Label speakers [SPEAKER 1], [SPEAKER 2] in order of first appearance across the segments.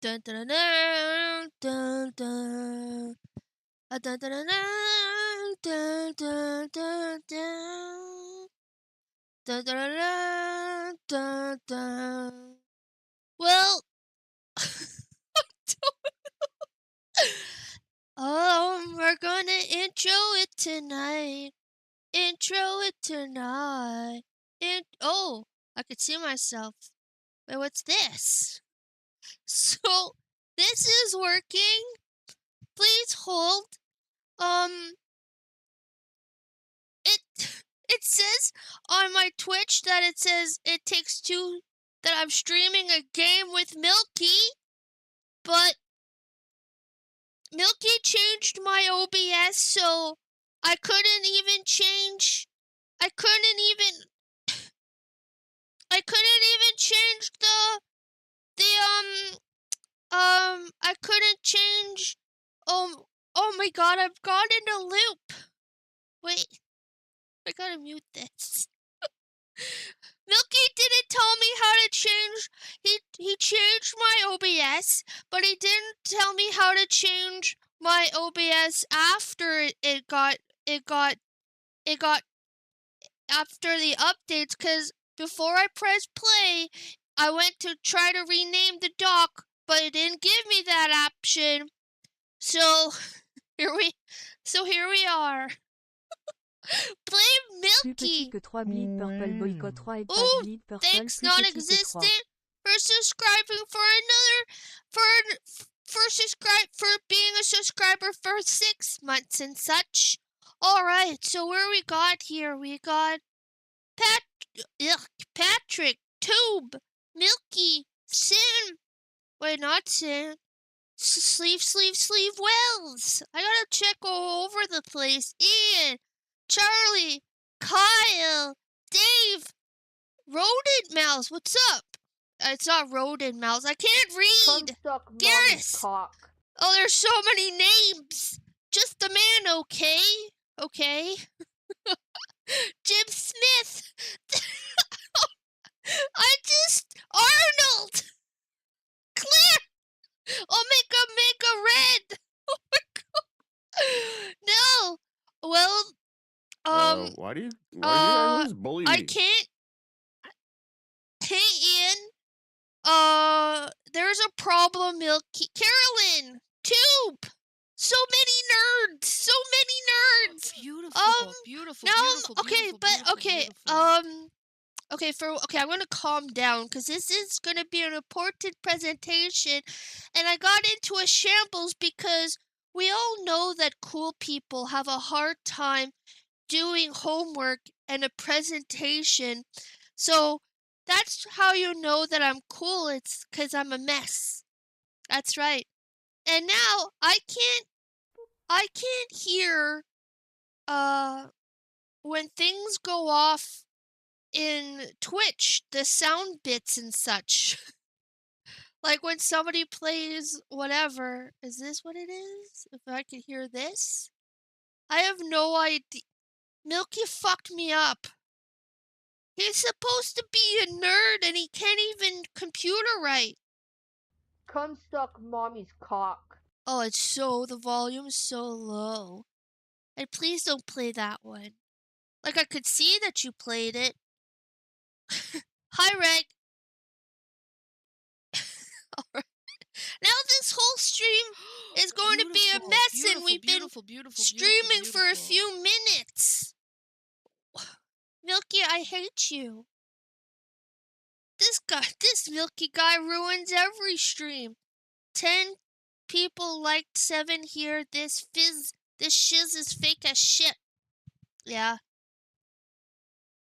[SPEAKER 1] dun, dun, dun, dun, dun. Dun, dun, dun, dun, dun, dun, dun. Dun, dun, dun, dun, dun. Well, we're gonna intro it tonight. Intro it tonight. Oh, I could see myself. Wait, what's this? So, this is working. Please hold. It says on my Twitch that it says it takes two, that I'm streaming a game with Milky, but Milky changed my OBS, so I couldn't even change the I couldn't change oh my god, I've gone in a loop. Wait, I gotta mute this. Milky didn't tell me how to change. He changed my OBS, but he didn't tell me how to change my OBS after it got after the updates. Cause before I pressed play, I went to try to rename the dock, but it didn't give me that option. So here we are. Blame Milky. Ooh, thanks non-existent for subscribing for being a subscriber for 6 months and such. Alright, so where we got here? We got Patrick, Tube, Milky, Sin. Wait, not Sin. Sleeve Wells. I gotta check all over the place. Ian, Charlie, Kyle, Dave, Rodent Mouse, what's up? It's not Rodent Mouse. I can't read. Garrus. Oh, there's so many names. Just the man, okay? Okay. Jim Smith. Arnold. Claire. Omega Red. Oh my god. No. Well,
[SPEAKER 2] why do you guys bully me?
[SPEAKER 1] I can't. Hey, Ian. There's a problem, Milky. Carolyn, Tube. So many nerds.
[SPEAKER 3] Beautiful.
[SPEAKER 1] I'm gonna calm down because this is gonna be an important presentation, and I got into a shambles because we all know that cool people have a hard time doing homework and a presentation. So that's how you know that I'm cool. It's because I'm a mess. That's right. And now I can't hear when things go off in Twitch, the sound bits and such. Like when somebody plays whatever. Is this what it is? If I could hear this? I have no idea. Milky fucked me up. He's supposed to be a nerd and he can't even computer right.
[SPEAKER 4] Come suck mommy's cock.
[SPEAKER 1] Oh, the volume is so low. And please don't play that one. Like I could see that you played it. Hi, Reg. Alright. Now this whole stream is going to be a mess and we've been streaming for a few minutes. Milky, I hate you. This Milky guy ruins every stream. 10 people liked, 7 here. This shiz is fake as shit. Yeah.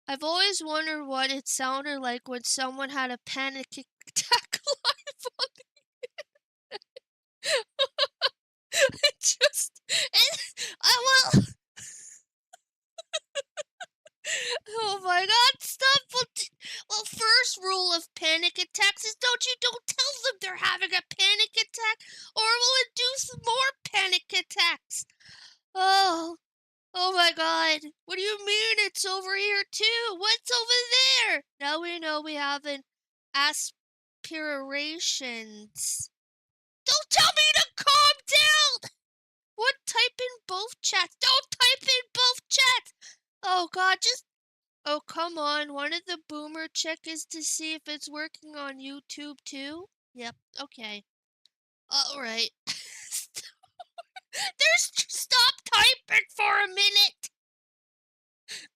[SPEAKER 1] I've always wondered what it sounded like when someone had a panic attack live on the Oh my god, stop. Well, first rule of panic attacks is don't tell them they're having a panic attack or it will induce more panic attacks. Oh my god. What do you mean it's over here too? What's over there? Now we know we have an aspirations. Don't tell me to calm down! What? Type in both chats. Don't type in both chats! Oh, God, just... Oh, come on. One of the boomer check is to see if it's working on YouTube, too? Yep, okay. Alright. Stop typing for a minute!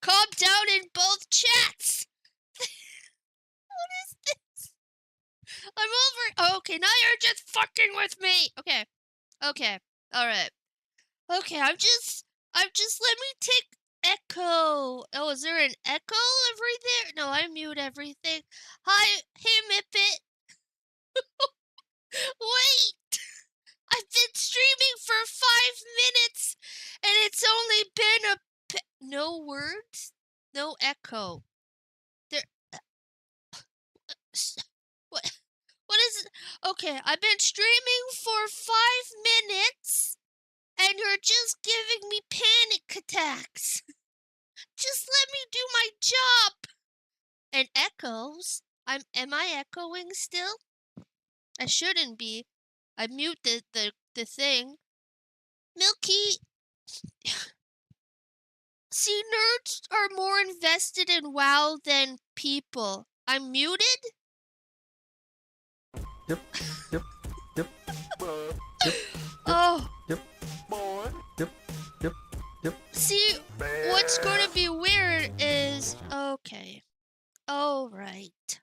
[SPEAKER 1] Calm down in both chats! What is this? I'm over... Oh, okay, now you're just fucking with me! Okay, alright. Okay, I'm just... Let me take echo. Oh, is there an echo over there? No, I mute everything. Hi, hey, Mippet. Wait! I've been streaming for 5 minutes, and it's only been no words? No echo. There... What is it? Okay, I've been streaming for 5 minutes, and you're just giving me panic attacks. Just let me do my job. And echoes? Am I echoing still? I shouldn't be. I muted the thing. Milky. See, nerds are more invested in WoW than people. I'm muted?
[SPEAKER 2] Yep.
[SPEAKER 1] Oh.
[SPEAKER 2] Yep.
[SPEAKER 1] See, what's going to be weird is... Okay. All right.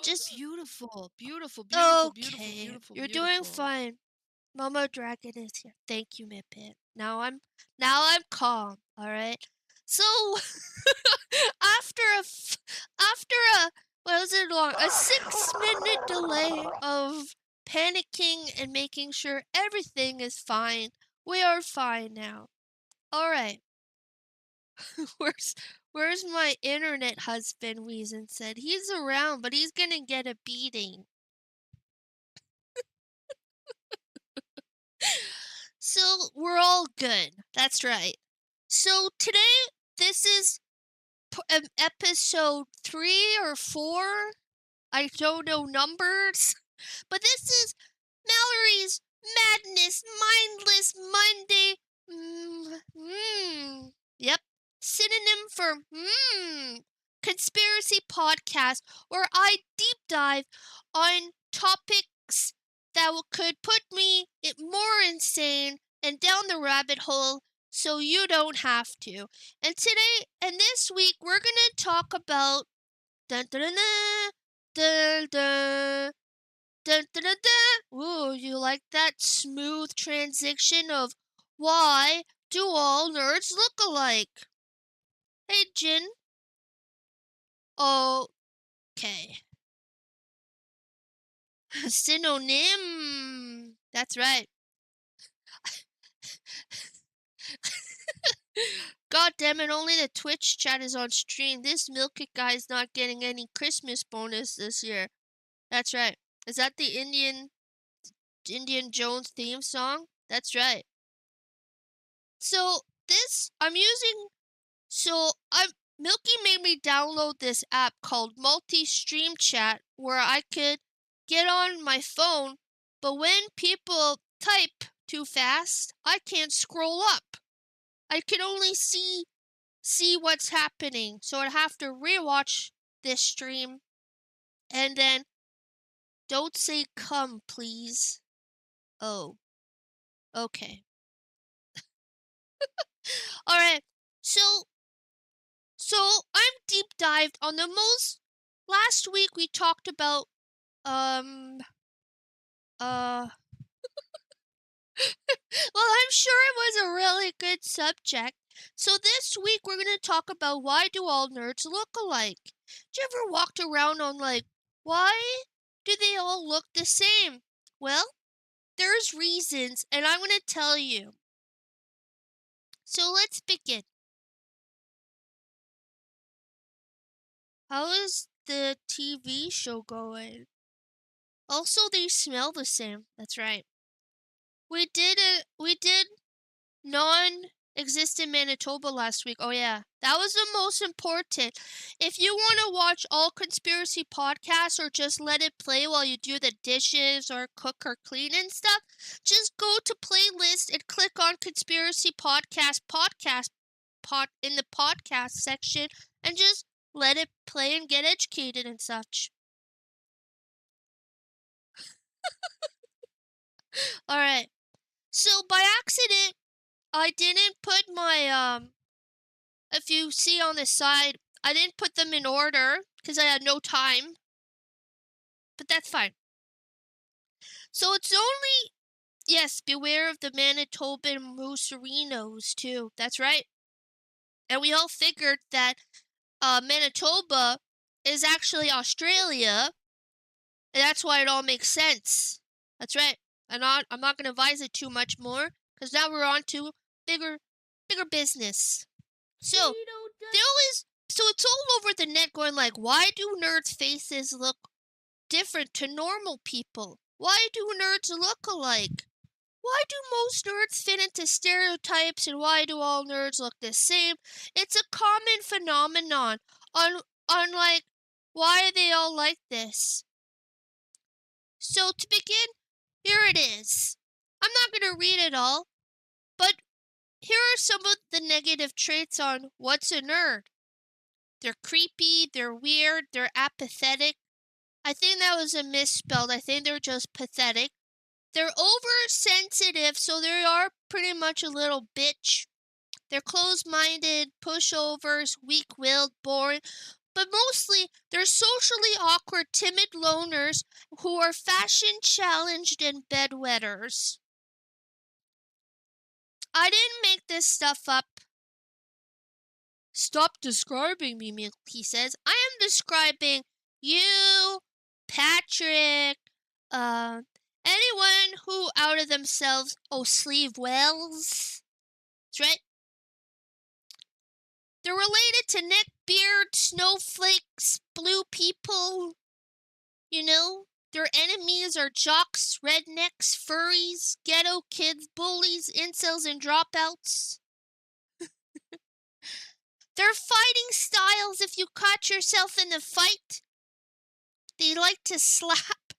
[SPEAKER 1] Just...
[SPEAKER 3] Beautiful.
[SPEAKER 1] Okay. You're doing fine. Mama Dragon is here. Thank you, Mippet. Now I'm calm. All right. So after a what was it long? A 6-minute delay of panicking and making sure everything is fine. We are fine now. All right. Where's my internet husband? Weezin said he's around, but he's gonna get a beating. So we're all good. That's right. So today, this is episode 3 or 4. I don't know numbers. But this is Mallory's Madness Mindless Monday. Yep. Synonym for conspiracy podcast, where I deep dive on topics that could put me more insane and down the rabbit hole so you don't have to. And this week, we're gonna talk about dun dun dun dun dun dun dun dun dun. Ooh, you like that smooth transition of why do all nerds look alike? Hey, Jin. Okay. Synonym. That's right. God damn it, only the Twitch chat is on stream. This Milky guy's not getting any Christmas bonus this year. That's right. Is that the Indian Jones theme song? That's right. So Milky made me download this app called Multi-Stream Chat, where I could get on my phone, but when people type too fast, I can't scroll up. I can only see what's happening, so I'd have to rewatch this stream. And then, don't say come, please. Oh. Okay. Alright, so I'm deep dived on the most... Last week we talked about, well, I'm sure it was a really good subject. So this week we're going to talk about why do all nerds look alike? Did you ever walked around on why do they all look the same? Well, there's reasons, and I'm going to tell you. So let's begin. How is the TV show going? Also, they smell the same. That's right. We did exist in Manitoba last week. Oh yeah, that was the most important. If you want to watch all conspiracy podcasts or just let it play while you do the dishes or cook or clean and stuff, just go to playlist and click on conspiracy podcast in the podcast section and just let it play and get educated and such. All right. So by accident, I didn't put my if you see on the side, I didn't put them in order because I had no time. But that's fine. So it's only, yes, beware of the Manitoban mooserinos too. That's right. And we all figured that Manitoba is actually Australia, and that's why it all makes sense. That's right. I'm not going to advise it too much more because now we're on to bigger business. So it's all over the net going like, why do nerds' faces look different to normal people? Why do nerds look alike? Why do most nerds fit into stereotypes and why do all nerds look the same? It's a common phenomenon on like, why are they all like this? So to begin, here it is. I'm not going to read it all, but here are some of the negative traits on what's a nerd. They're creepy, they're weird, they're apathetic. I think that was a misspelled. I think they're just pathetic. They're oversensitive, so they are pretty much a little bitch. They're closed-minded, pushovers, weak-willed, boring. But mostly, they're socially awkward, timid loners who are fashion-challenged and bedwetters. I didn't make this stuff up. Stop describing me, he says. I am describing you, Patrick, anyone who outed themselves, sleeve wells. That's right. They're related to neckbeard, snowflakes, blue people. You know, their enemies are jocks, rednecks, furries, ghetto kids, bullies, incels, and dropouts. Their fighting styles, if you caught yourself in a fight, they like to slap.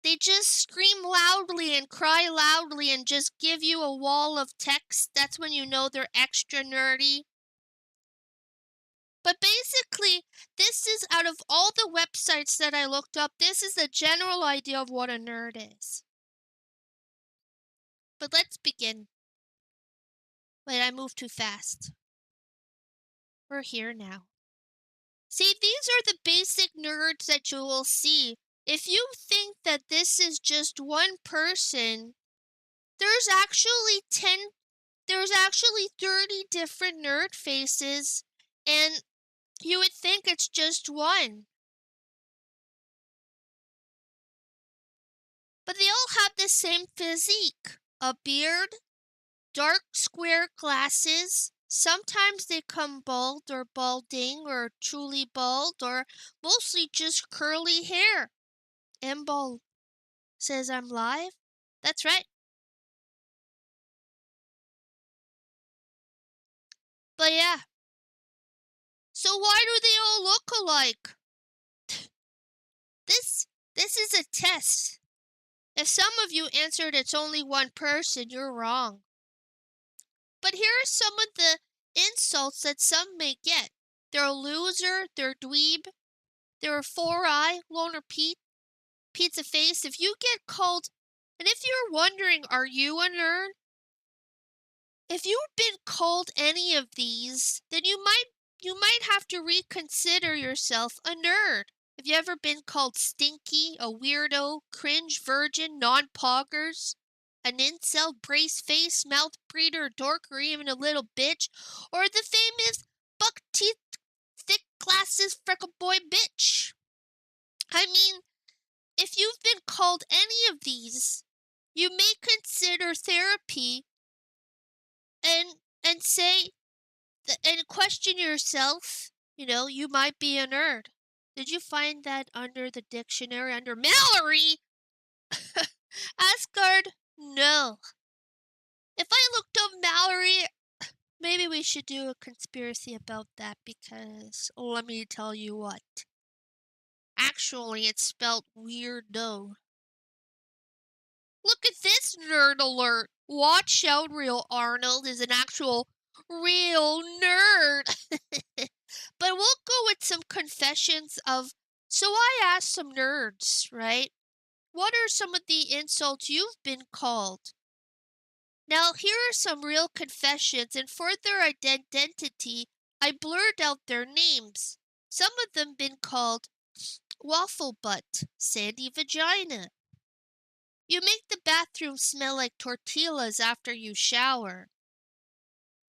[SPEAKER 1] They just scream loudly and cry loudly and just give you a wall of text. That's when you know they're extra nerdy. But basically, this is out of all the websites that I looked up, this is the general idea of what a nerd is. But let's begin. Wait, I moved too fast. We're here now. See, these are the basic nerds that you will see. If you think that this is just one person, there's actually 30 different nerd faces, and you would think it's just one. But they all have the same physique. A beard, dark square glasses. Sometimes they come bald or balding or truly bald or mostly just curly hair. Embol says I'm live. That's right. But yeah. So why do they all look alike? This is a test. If some of you answered it's only one person, you're wrong. But here are some of the insults that some may get. They're a loser, they're dweeb, they're a 4-eye, loner Pete, pizza face. If you get called, and if you're wondering, are you a nerd? If you've been called any of these, then you might have to reconsider yourself a nerd. Have you ever been called stinky, a weirdo, cringe, virgin, non-poggers, an incel, brace face, mouth breeder, dork, or even a little bitch, or the famous buck teeth, thick glasses, freckle boy bitch? I mean, if you've been called any of these, you may consider therapy and say and question yourself. You know, you might be a nerd. Did you find that under the dictionary under Mallory? Asgard? No. If I looked up Mallory, maybe we should do a conspiracy about that because let me tell you what. Actually, it's spelled weird though. Look at this nerd alert. Watch out, Real Arnold is an actual real nerd. But we'll go with some confessions of. So I asked some nerds, right? What are some of the insults you've been called? Now, here are some real confessions, and for their identity, I blurred out their names. Some of them been called Waffle Butt, Sandy Vagina. You make the bathroom smell like tortillas after you shower.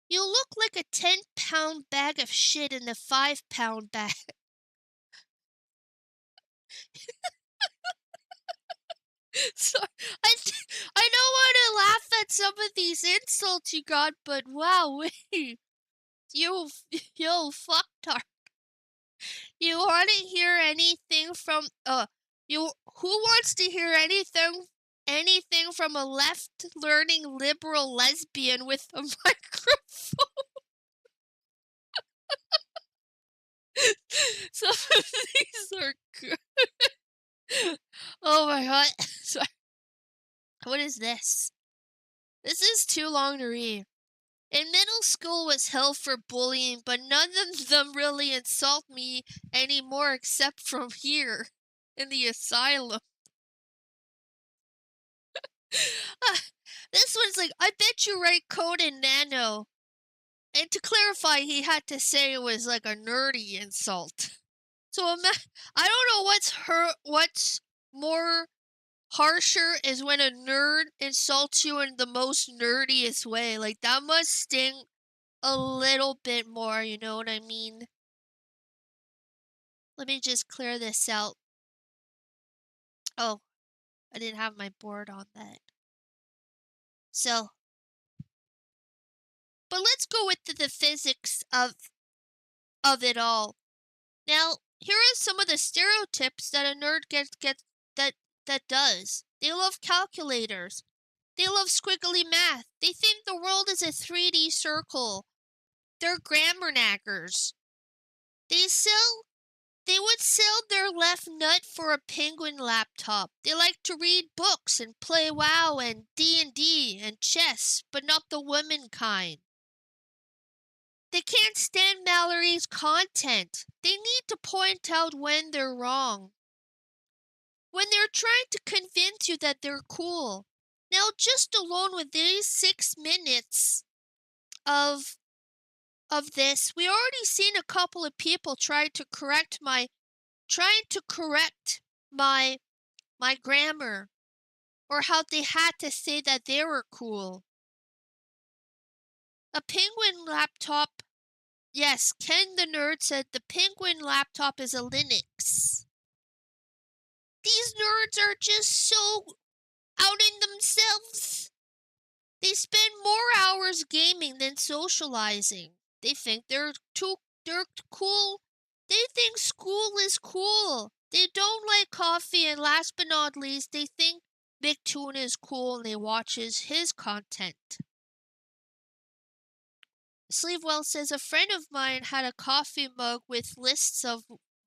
[SPEAKER 1] You look like a 10-pound bag of shit in a 5-pound bag. So I don't want to laugh at some of these insults you got, but wow, you fucktard. You want to hear anything from who wants to hear anything from a left-learning liberal lesbian with a microphone? Some of these are good. Oh my god. Sorry. What is this? This is too long to read. In middle school was hell for bullying, but none of them really insult me anymore except from here, in the asylum. This one's like, I bet you write code in Nano. And to clarify, he had to say it was like a nerdy insult. So I don't know what's more harsher is when a nerd insults you in the most nerdiest way. Like, that must sting a little bit more, you know what I mean? Let me just clear this out. Oh, I didn't have my board on that. So, but let's go with the physics of it all. Now, here are some of the stereotypes that a nerd that does. They love calculators. They love squiggly math. They think the world is a 3D circle. They're grammar naggers. They would sell their left nut for a penguin laptop. They like to read books and play WoW and D&D and chess, but not the women kind. They can't stand Mallory's content. They need to point out when they're wrong. When they're trying to convince you that they're cool. Now, just alone with these 6 minutes of this, we already seen a couple of people trying to correct my grammar, or how they had to say that they were cool. A penguin laptop. Yes, Ken the nerd said the penguin laptop is a Linux. These nerds are just so out in themselves. They spend more hours gaming than socializing. They think they're cool. They think school is cool. They don't like coffee, and last but not least, they think Big Tuna is cool and they watches his content. Sleevewell says a friend of mine had a coffee mug with lists of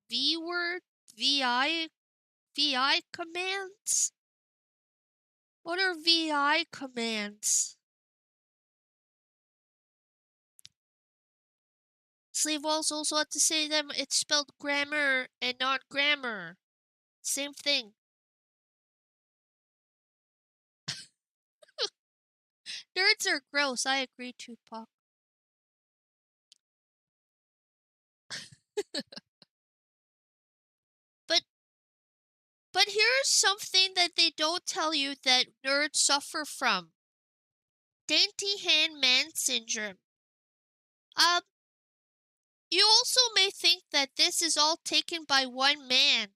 [SPEAKER 1] VI commands. What are VI commands? Sleevewells also had to say them. It's spelled grammar and not grammar. Same thing. Nerds are gross. I agree, Tupac. But here's something that they don't tell you that nerds suffer from. Dainty hand man syndrome. You also may think that this is all taken by one man,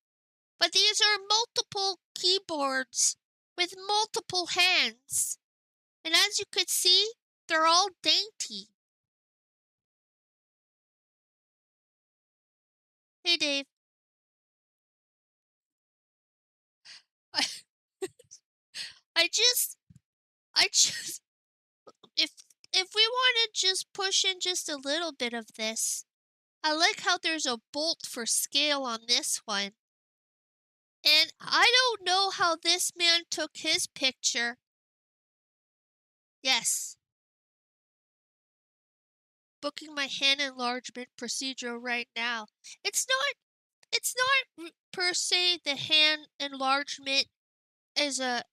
[SPEAKER 1] but these are multiple keyboards with multiple hands. And as you could see, they're all dainty. Hey, Dave. I just if we want to just push in just a little bit of this, I like how there's a bolt for scale on this one. And I don't know how this man took his picture. Yes. Booking my hand enlargement procedure right now. It's not per se the hand enlargement is a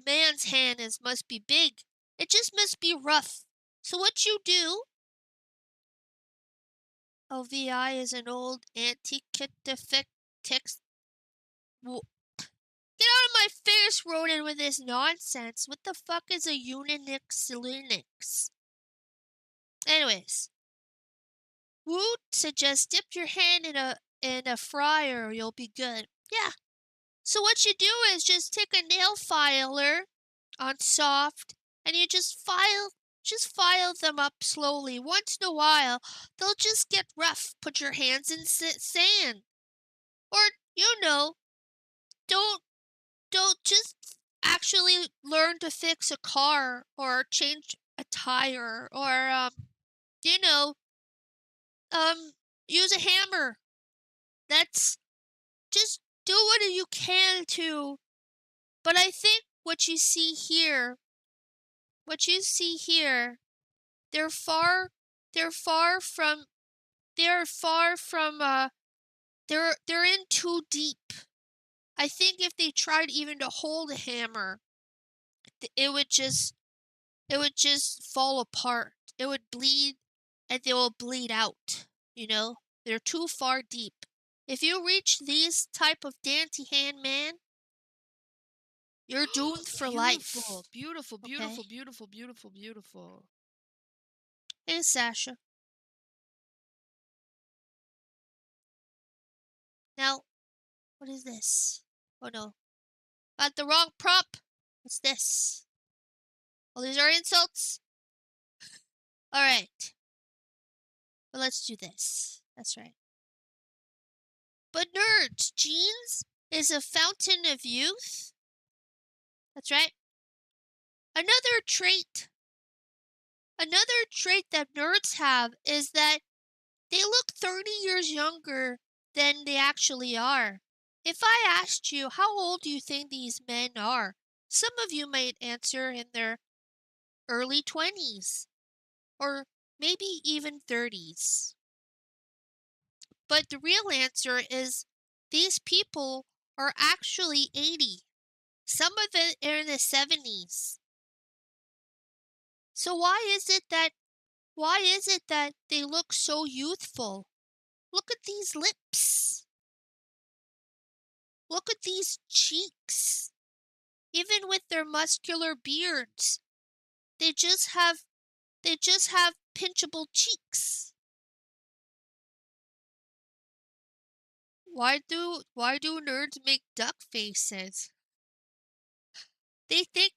[SPEAKER 1] man's hand must be big. It just must be rough. So what you do, LVI is an old antique defect text. Get out of my face, Ronan, with this nonsense. What the fuck is a Unix Linux? Anyways, Woot suggests dip your hand in a fryer, you'll be good. Yeah. So what you do is just take a nail filer on soft, and you just file them up slowly. Once in a while, they'll just get rough. Put your hands in sand, or don't just actually learn to fix a car or change a tire or use a hammer. That's just do what you can to. But I think what you see here, they're far from they're in too deep. I think if they tried even to hold a hammer, it would just fall apart. It would bleed, and they will bleed out. They're too far deep. If you reach these type of dainty hand man, you're doomed for life.
[SPEAKER 3] Beautiful,
[SPEAKER 1] Okay?
[SPEAKER 3] beautiful, beautiful, beautiful, beautiful.
[SPEAKER 1] Hey, Sasha. Now, what is this? Oh no. Got the wrong prop. What's this? Oh, these are insults? Alright. Well, let's do this. That's right. But nerds, jeans is a fountain of youth. That's right. Another trait that nerds have is that they look 30 years younger than they actually are. If I asked you, how old do you think these men are? Some of you might answer in their early 20s or maybe even 30s. But the real answer is these people are actually 80. Some of it are in the 70s. So why is it that they look so youthful? Look at these lips. Look at these cheeks. Even with their muscular beards, they just have pinchable cheeks. Why do nerds make duck faces? They think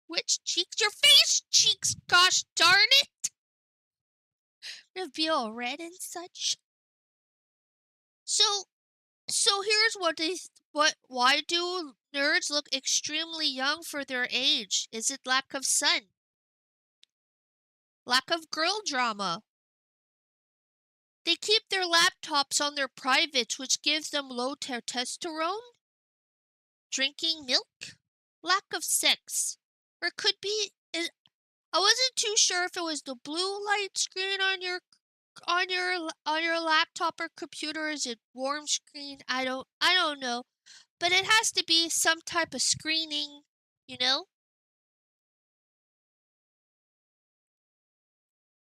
[SPEAKER 1] which cheeks? Your face cheeks, gosh darn it! It'll be all red and such. So here's why do nerds look extremely young for their age? Is it lack of sun? Lack of girl drama? They keep their laptops on their privates, which gives them low testosterone? Drinking milk? Lack of sex? Or could be I wasn't too sure if it was the blue light screen on your laptop or computer. Is it warm screen? I don't know. But it has to be some type of screening,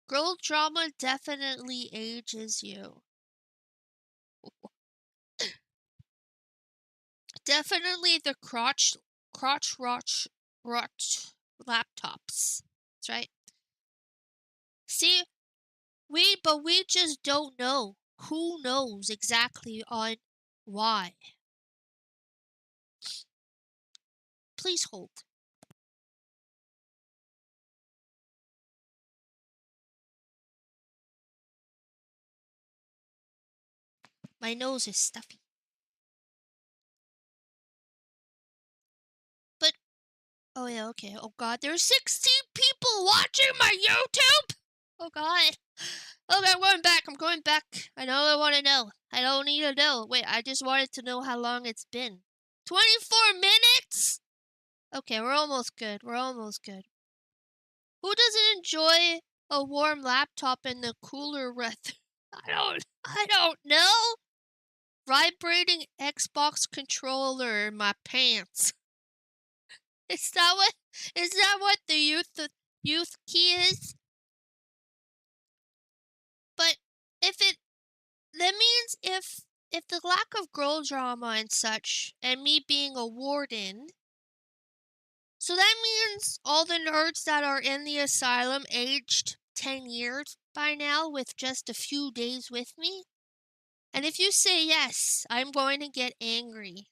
[SPEAKER 1] Girl drama definitely ages you. Definitely the crotch laptops. That's right. See, we just don't know. Who knows exactly on why? Please hold. My nose is stuffy. But Oh, yeah, okay. Oh, God, there's 16 people watching my YouTube! Oh, God. Okay, I'm going back. I know I want to know. I don't need to know. Wait, I just wanted to know how long it's been. 24 minutes? Okay, we're almost good. We're almost good. Who doesn't enjoy a warm laptop in the cooler weather? I don't know. Vibrating Xbox controller in my pants. Is that what the youth key is? But that means if the lack of girl drama and such, and me being a warden, so that means all the nerds that are in the asylum aged 10 years by now with just a few days with me? And if you say yes, I'm going to get angry.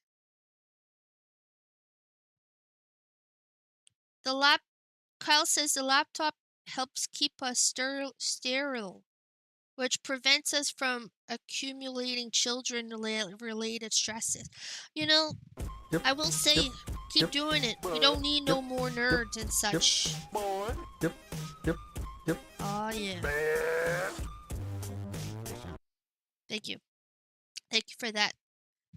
[SPEAKER 1] Kyle says the laptop helps keep us sterile, which prevents us from accumulating children-related stresses. You know, I will say, keep doing it. We don't need no more nerds and such. Oh, yeah. Thank you. Thank you for that,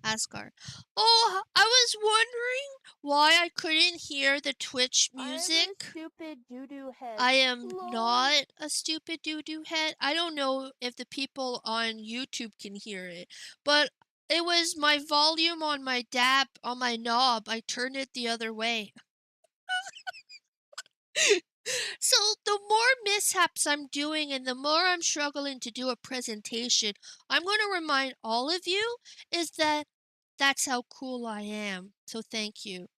[SPEAKER 1] Asgard. Oh, I was wondering why I couldn't hear the Twitch music.
[SPEAKER 4] I'm a stupid doo-doo head.
[SPEAKER 1] I am
[SPEAKER 4] Lol.
[SPEAKER 1] not a stupid doo-doo head. I don't know if the people on YouTube can hear it, but it was my volume on my on my knob. I turned it the other way. So the more mishaps I'm doing and the more I'm struggling to do a presentation, I'm going to remind all of you is that that's how cool I am. So thank you.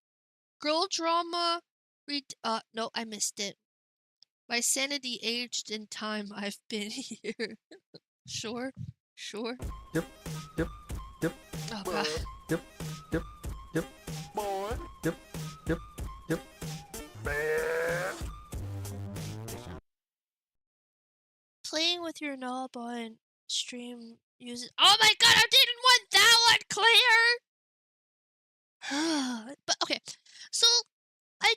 [SPEAKER 1] Girl drama, no, I missed it. My sanity aged in time I've been here. Sure.
[SPEAKER 2] Yep.
[SPEAKER 1] Oh, God.
[SPEAKER 2] Yep. Boy. Yep.
[SPEAKER 1] Playing with your knob on stream using. Oh my God! I didn't want that one, Claire. But okay, so I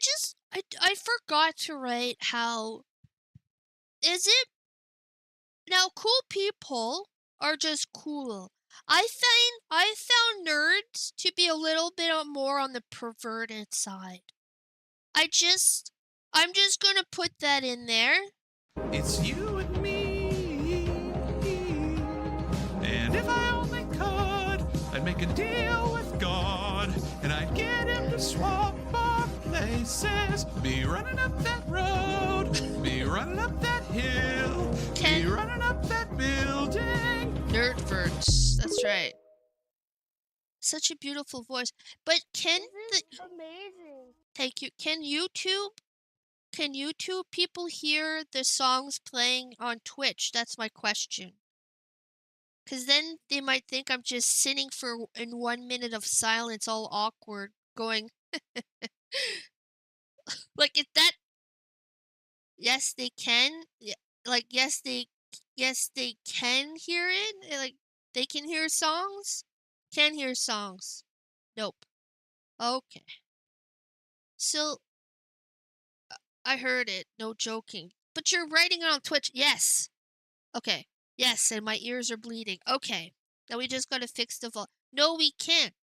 [SPEAKER 1] forgot to write how. Is it now? Cool people are just cool. I found nerds to be a little bit more on the perverted side. I'm just gonna put that in there.
[SPEAKER 5] It's you and me. And if I only could, I'd make a deal with God. And I'd get him to swap our places. Be running up that road. Be running up that hill. Be running up that building.
[SPEAKER 1] Nerdverts. That's right. Such a beautiful voice. But
[SPEAKER 4] This is amazing.
[SPEAKER 1] Thank you. Can YouTube people hear the songs playing on Twitch? That's my question. Because then they might think I'm just sitting in 1 minute of silence, all awkward, going, like, is that? Yes, they can. Like, yes, they can hear it. Like, they can hear songs. Can hear songs. Nope. Okay. So, I heard it. No joking. But you're writing it on Twitch. Yes. Okay. Yes, and my ears are bleeding. Okay. Now we just gotta fix the volume. No, we can't.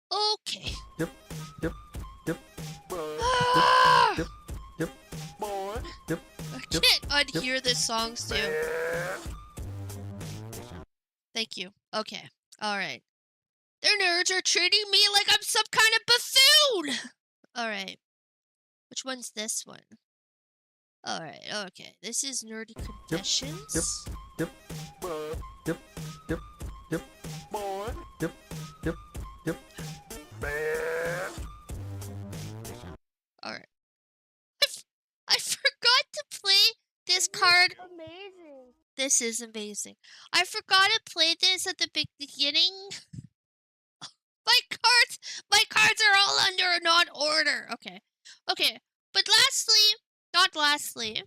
[SPEAKER 1] Okay.
[SPEAKER 2] Yep.
[SPEAKER 1] Ah!
[SPEAKER 2] Boy. Yep.
[SPEAKER 1] I can't unhear the songs too. Thank you. Okay. Alright. Their nerds are treating me like I'm some kind of buffoon! Alright. Which one's this one? Alright, okay. This is Nerdy Confessions.
[SPEAKER 2] Yep. Boy. Yep. Boy. Yep.
[SPEAKER 1] Alright. I forgot to play this card.
[SPEAKER 4] Amazing.
[SPEAKER 1] This is amazing. I forgot to play this at the beginning. My cards are all under not order. Okay. But not lastly,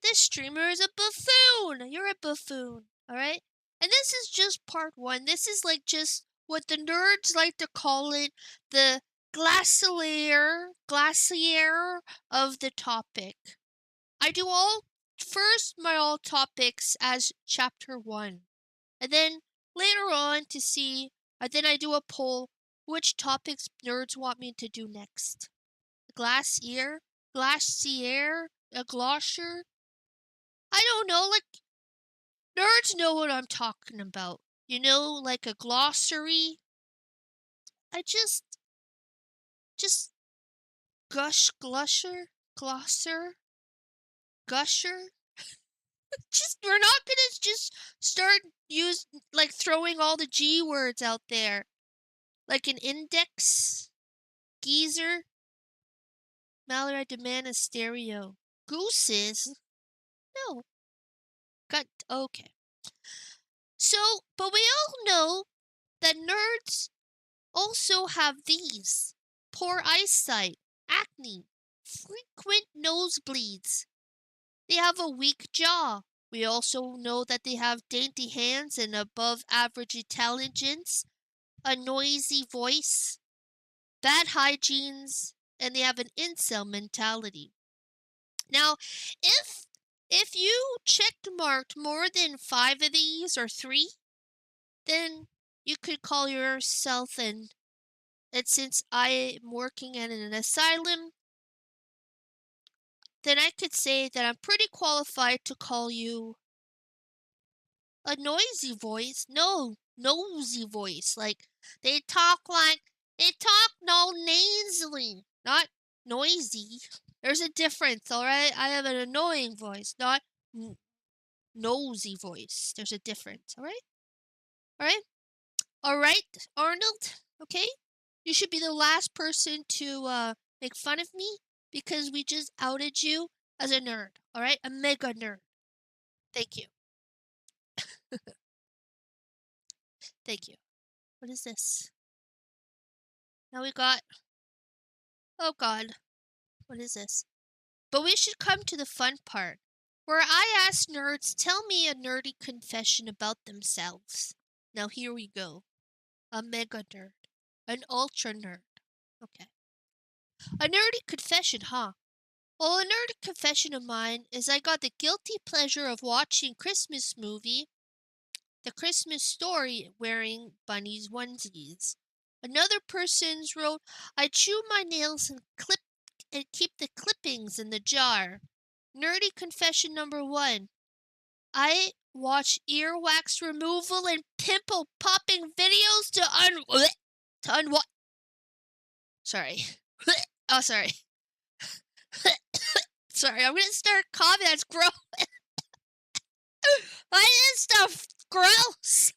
[SPEAKER 1] this streamer is a buffoon. You're a buffoon. Alright? And this is just part 1. This is like just what the nerds like to call it, the glacier of the topic. I do my all topics as chapter 1. And then later on then I do a poll which topics nerds want me to do next. Glacier, a glossier. I don't know, like nerds know what I'm talking about. You know, like a glossary. I just glosser, gusher. We're not gonna just start throwing all the G words out there. Like an index, geezer, Mallory, I demand a stereo. Gooses? No. Okay. So, but we all know that nerds also have these. Poor eyesight, acne, frequent nosebleeds. They have a weak jaw. We also know that they have dainty hands and above average intelligence, a noisy voice, bad hygienes, and they have an incel mentality. Now, if you checked marked more than 5 of these or 3, then you could call yourself and since I am working at an asylum, then I could say that I'm pretty qualified to call you a noisy voice. No, nosy voice. Like, they talk no nasally, not noisy. There's a difference, alright? I have an annoying voice, not nosy voice. There's a difference, alright? Alright? Alright, Arnold? Okay? You should be the last person to make fun of me because we just outed you as a nerd, alright? A mega nerd. Thank you. Thank you. What is this? Now we got... Oh god. What is this? But we should come to the fun part, where I ask nerds, tell me a nerdy confession about themselves. Now here we go. A mega nerd. An ultra nerd. Okay. A nerdy confession, huh? Well, a nerdy confession of mine is I got the guilty pleasure of watching Christmas movie, The Christmas Story, wearing bunnies onesies. Another person's wrote, I chew my nails and keep the clippings in the jar. Nerdy confession number 1. I watch earwax removal and pimple popping videos Sorry. Oh, sorry. Sorry, I'm gonna start coughing. That's gross. Why is stuff gross?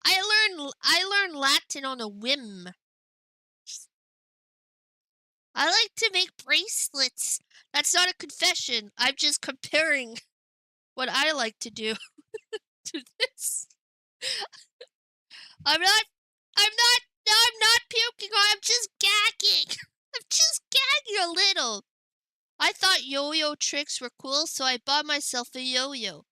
[SPEAKER 1] I learned Latin on a whim. I like to make bracelets. That's not a confession. I'm just comparing what I like to do to this. I'm not puking. I'm just gagging. I'm just gagging a little. I thought yo-yo tricks were cool, so I bought myself a yo-yo.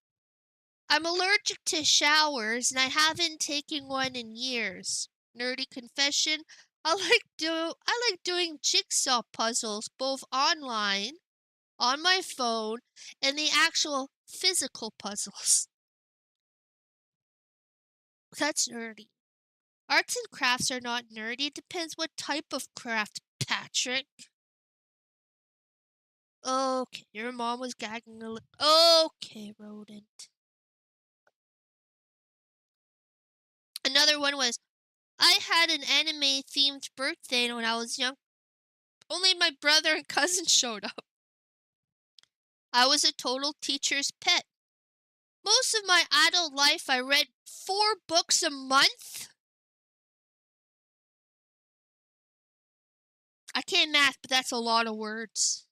[SPEAKER 1] I'm allergic to showers, and I haven't taken one in years. Nerdy confession, I like doing jigsaw puzzles, both online, on my phone, and the actual physical puzzles. That's nerdy. Arts and crafts are not nerdy. It depends what type of craft, Patrick. Okay, your mom was gagging a little. Okay, rodent. Another one was, I had an anime-themed birthday when I was young. Only my brother and cousin showed up. I was a total teacher's pet. Most of my adult life, I read 4 books a month. I can't math, but that's a lot of words.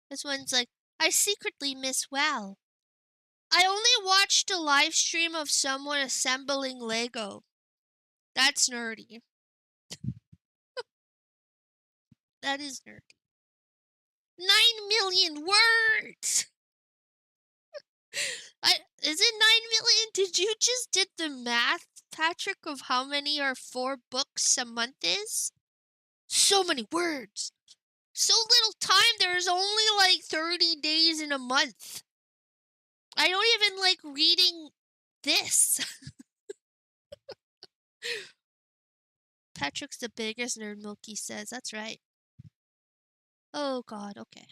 [SPEAKER 1] This one's like, I secretly miss WoW. I only watched a live stream of someone assembling Lego. That's nerdy. That is nerdy. 9 million words! Is it 9 million? Did you just did the math, Patrick, of how many our 4 books a month is? So many words. So little time. There's only like 30 days in a month. I don't even like reading this. Patrick's the biggest nerd, Milky says. That's right. Oh, God. Okay.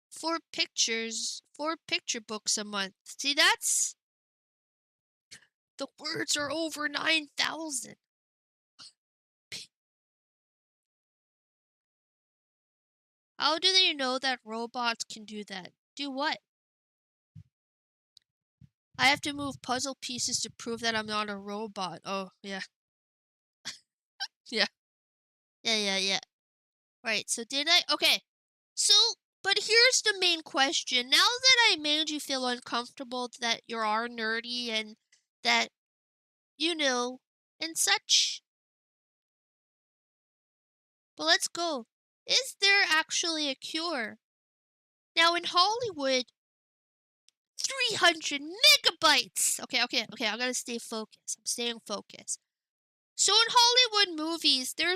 [SPEAKER 1] 4 pictures. 4 picture books a month. See, that's... The words are over 9,000. How do they know that robots can do that? Do what? I have to move puzzle pieces to prove that I'm not a robot. Oh, yeah. Yeah. Yeah. Right, so did I? Okay. So, but here's the main question. Now that I made you feel uncomfortable that you are nerdy and that, you know, and such. But let's go. Is there actually a cure? Now in Hollywood, 300 megabytes. Okay, I gotta stay focused. I'm staying focused. So in Hollywood movies, I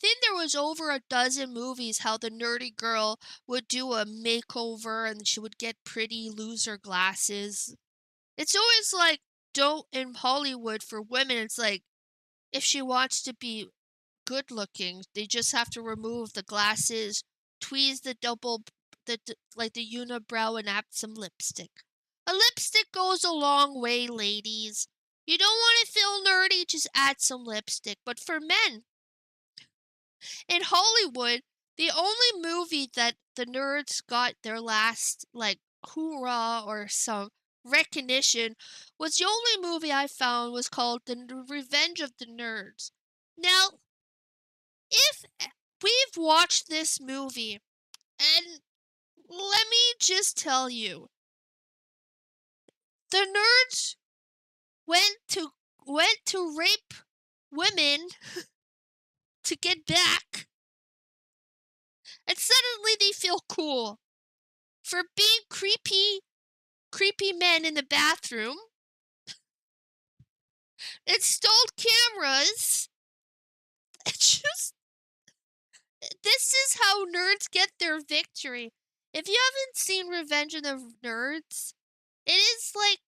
[SPEAKER 1] think there was over a dozen movies how the nerdy girl would do a makeover and she would get pretty loser glasses. It's always like, don't in Hollywood for women, it's like, if she wants to be good looking, they just have to remove the glasses, tweeze the the unibrow, and add some lipstick. A lipstick goes a long way, ladies. You don't want to feel nerdy, just add some lipstick. But for men, in Hollywood, the only movie that the nerds got their last, like, hoorah or some recognition was the only movie I found was called The Revenge of the Nerds. Now, if we've watched this movie, and let me just tell you, the nerds went to rape women to get back, and suddenly they feel cool for being creepy men in the bathroom, installed cameras. It's just, this is how nerds get their victory. If you haven't seen Revenge of the Nerds, it is like,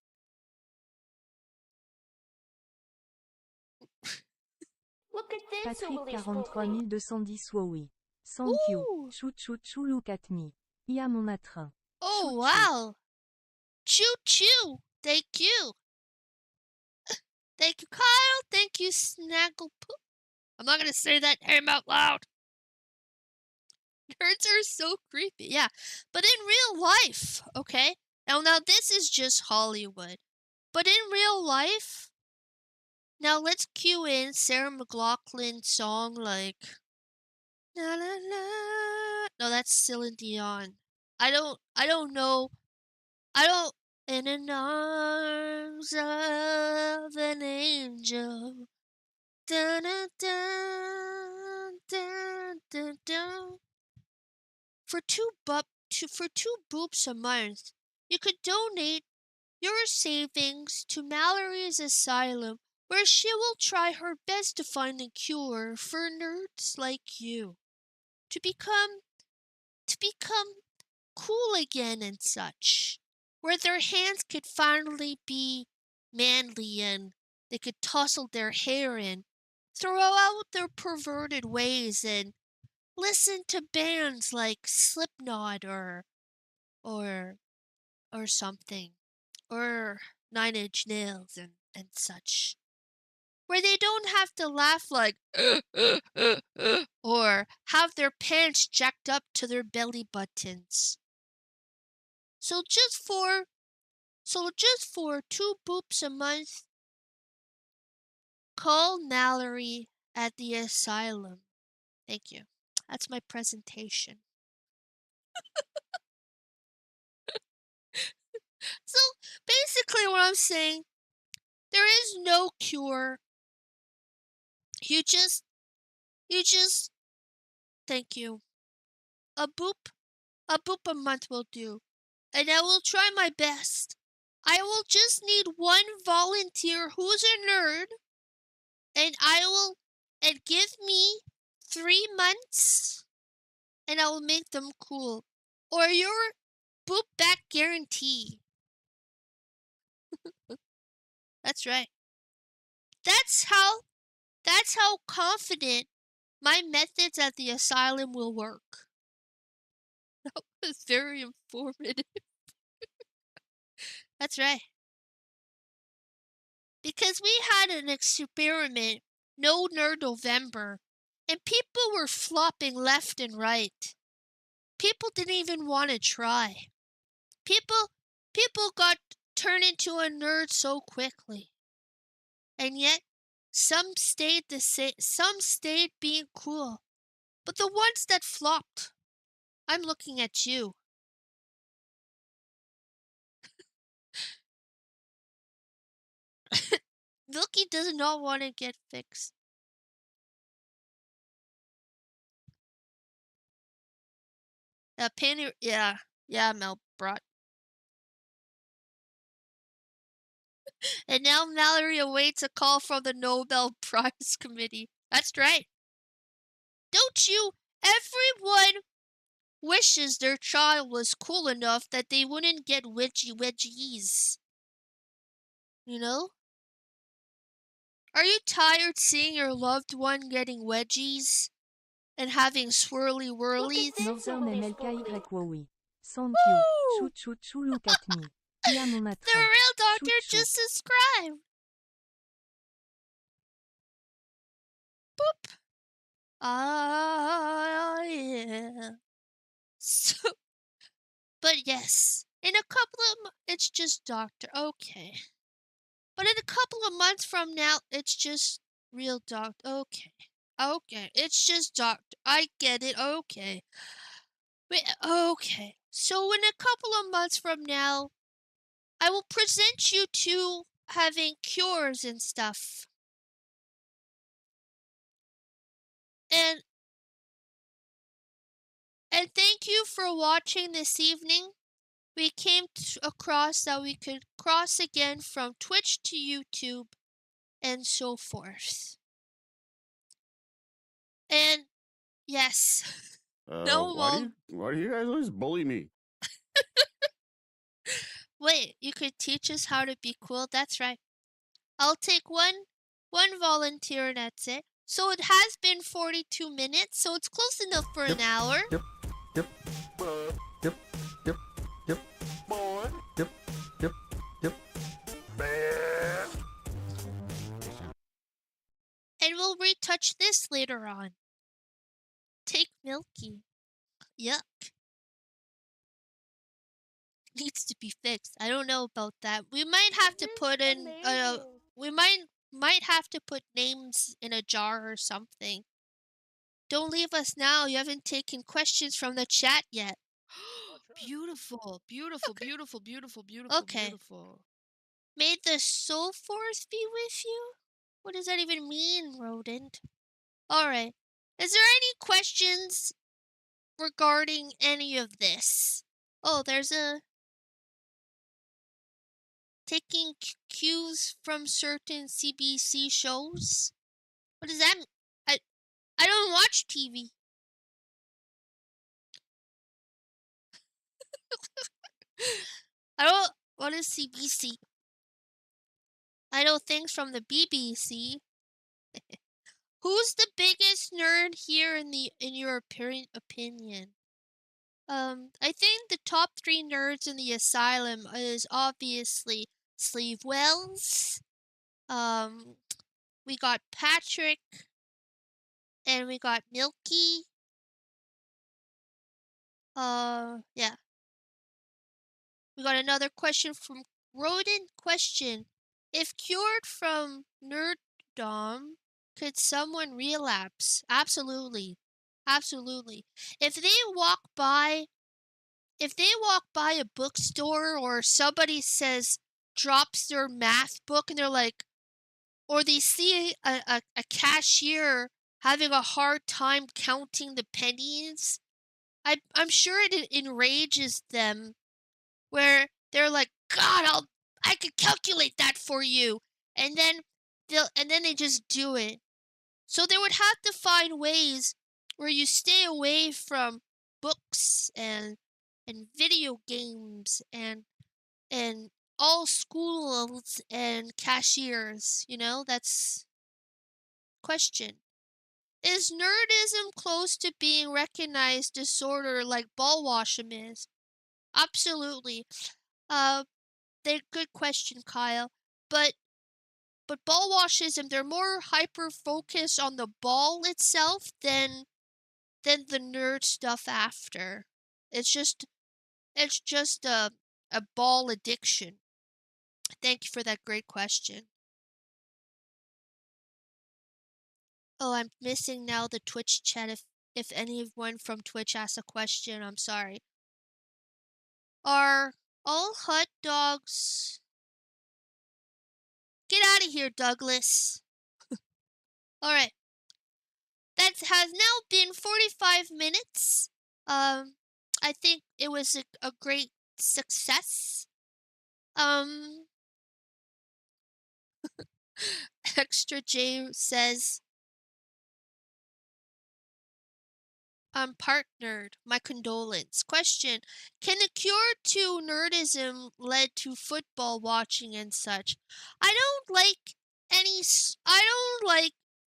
[SPEAKER 4] Look at this,
[SPEAKER 6] Patrick
[SPEAKER 4] Willie
[SPEAKER 6] 43210 WOWIE. Thank you.
[SPEAKER 1] ooh,
[SPEAKER 6] Chou chou chou look at me. Ia mon matrin.
[SPEAKER 1] oh
[SPEAKER 6] Chou chou.
[SPEAKER 1] wow, choo choo, thank you. Thank you, Kyle. Thank you, Snagglepoop. I'm not gonna say that name out loud. Nerds are so creepy. Yeah, but in real life, okay? Now this is just Hollywood. But in real life, now let's cue in Sarah McLachlan's song like la la la. No, that's Celine Dion. I don't know. In the arms of an angel. Dun, dun, dun, dun, dun, dun. For two boops a month, you could donate your savings to Mallory's Asylum, where she will try her best to find the cure for nerds like you. To become cool again and such. Where their hands could finally be manly and they could tussle their hair and throw out their perverted ways and listen to bands like Slipknot or something, or Nine Inch Nails and such, where they don't have to laugh like or have their pants jacked up to their belly buttons. So just for 2 boops a month, call Mallory at the asylum. Thank you. That's my presentation. So basically what I'm saying, there is no cure. You just, thank you. A boop a month will do. And I will try my best. I will just need one volunteer who's a nerd, and give me 3 months, and I will make them cool. Or your boop back guarantee. That's right. That's how confident my methods at the asylum will work. That was very informative. That's right. Because we had an experiment, No Nerd November, and people were flopping left and right. People didn't even want to try. People got turned into a nerd so quickly. And yet, some stayed the same, some stayed being cool. But the ones that flopped, I'm looking at you. Milky does not want to get fixed. Penny, yeah, Mel brought. And now Mallory awaits a call from the Nobel Prize Committee. That's right. Don't you? Everyone wishes their child was cool enough that they wouldn't get wedgies. You know? Are you tired seeing your loved one getting wedgies and having swirly whirlies?
[SPEAKER 6] Northern MLKY WOWIE. Thank you. Chou chou chou look at me. Ia mon
[SPEAKER 1] The
[SPEAKER 6] train.
[SPEAKER 1] real doctor
[SPEAKER 6] Chou chou.
[SPEAKER 1] just subscribed. Boop. Ah, yeah. So, but yes, in a couple of it's just doctor. Okay. But in a couple of months from now, it's just real doctor. Okay. Okay. It's just doctor. I get it. Okay. Wait, okay. So in a couple of months from now, I will present you to having cures and stuff. And thank you for watching this evening. We came across that we could cross again from Twitch to YouTube and so forth. And yes. No,
[SPEAKER 2] why do you guys always bully me?
[SPEAKER 1] Wait, you could teach us how to be cool? That's right. I'll take one volunteer and that's it. So it has been 42 minutes, so it's close enough for an hour.
[SPEAKER 2] Yep. Yep. Yep. Yep. Yep. Yep. Yep. Yep.
[SPEAKER 1] And we'll retouch this later on. Take Milky. Yuck. Needs to be fixed. I don't know about that. We might have to put in we might have to put names in a jar or something. Don't leave us now. You haven't taken questions from the chat yet.
[SPEAKER 3] Beautiful, beautiful, beautiful, beautiful, beautiful,
[SPEAKER 1] Okay.
[SPEAKER 3] beautiful.
[SPEAKER 1] May the soul force be with you? What does that even mean, rodent? Alright. Is there any questions regarding any of this? Oh, there's a... Taking cues from certain CBC shows? What does that mean? I don't watch TV. What is CBC? I know things from the BBC. Who's the biggest nerd here in your opinion? I think the top 3 nerds in the asylum is obviously Sleeve Wells. We got Patrick, and we got Milky. Yeah. We got another question from Rodent question. If cured from nerddom, could someone relapse? Absolutely. Absolutely. If they walk by a bookstore or somebody drops their math book and they're like, or they see a cashier having a hard time counting the pennies, I'm sure it enrages them where they're like, God, I could calculate that for you. And then they just do it. So they would have to find ways where you stay away from books and video games and all schools and cashiers, that's question. Is nerdism close to being recognized disorder like ballwashing is? Absolutely. Good question, Kyle. But ballwashism, they're more hyper focused on the ball itself than the nerd stuff after. It's just a ball addiction. Thank you for that great question. Oh, I'm missing now the Twitch chat. If anyone from Twitch asks a question, I'm sorry. Are all hot dogs... Get out of here, Douglas. Alright. That has now been 45 minutes. I think it was a great success. Extra J says, I'm partnered. My condolence. Question. Can the cure to nerdism lead to football watching and such? I don't like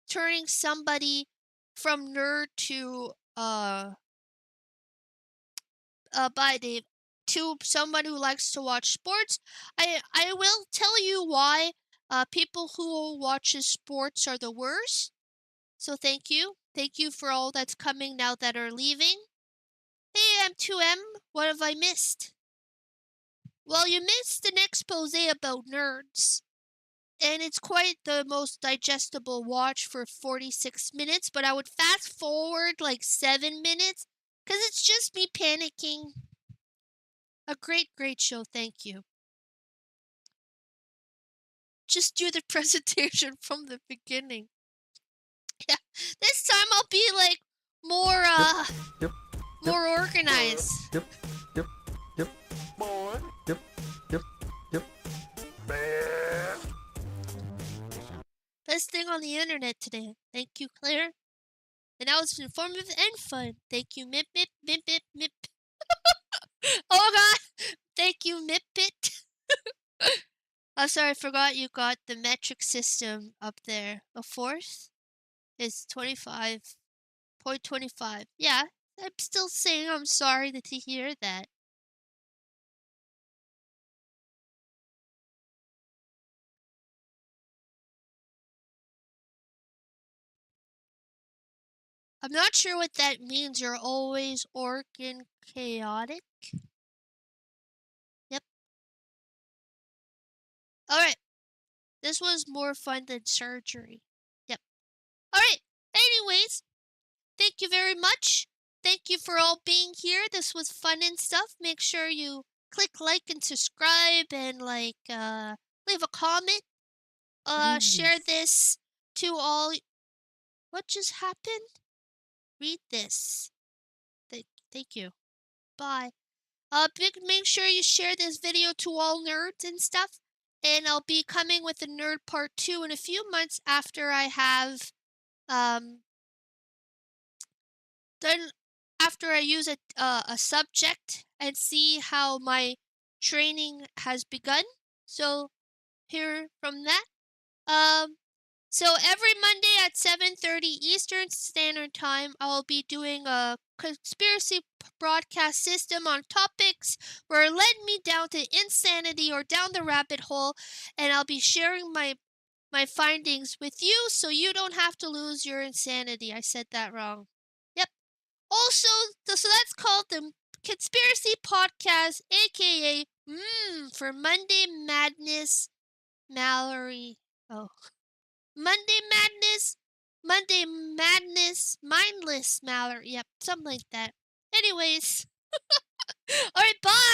[SPEAKER 1] turning somebody from nerd to to somebody who likes to watch sports. I will tell you why people who watches sports are the worst. So thank you. Thank you for all that's coming now that are leaving. Hey, M2M, what have I missed? Well, you missed an expose about nerds. And it's quite the most digestible watch for 46 minutes, but I would fast forward like 7 minutes, because it's just me panicking. A great, great show, thank you. Just do the presentation from the beginning. Yeah, this time I'll be like more more organized.
[SPEAKER 2] Yep. Boy. Yep. Man.
[SPEAKER 1] Best thing on the internet today. Thank you, Claire. And that was informative and fun. Thank you, Mip. Oh god! Thank you, Mipit. I'm sorry, I forgot you got the metric system up there. A fourth is 25.25. Yeah, I'm still saying I'm sorry to hear that. I'm not sure what that means. You're always organ chaotic. Yep. Alright. This was more fun than surgery. Yep. Alright. Anyways, thank you very much. Thank you for all being here. This was fun and stuff. Make sure you click like and subscribe and leave a comment. Share this to all. What just happened? Read this. Thank you. Bye. Make sure you share this video to all nerds and stuff. And I'll be coming with a nerd part 2 in a few months after I have after I use a subject and see how my training has begun. So here from that. So every Monday at 7:30 Eastern Standard Time, I'll be doing a conspiracy broadcast system on topics where it led me down to insanity or down the rabbit hole, and I'll be sharing my findings with you so you don't have to lose your insanity. I said that wrong. Yep. Also, so that's called the Conspiracy Podcast, aka for Monday Madness Mallory. Oh. Monday Madness, Mindless Mallory. Yep, something like that. Anyways. Alright, bye!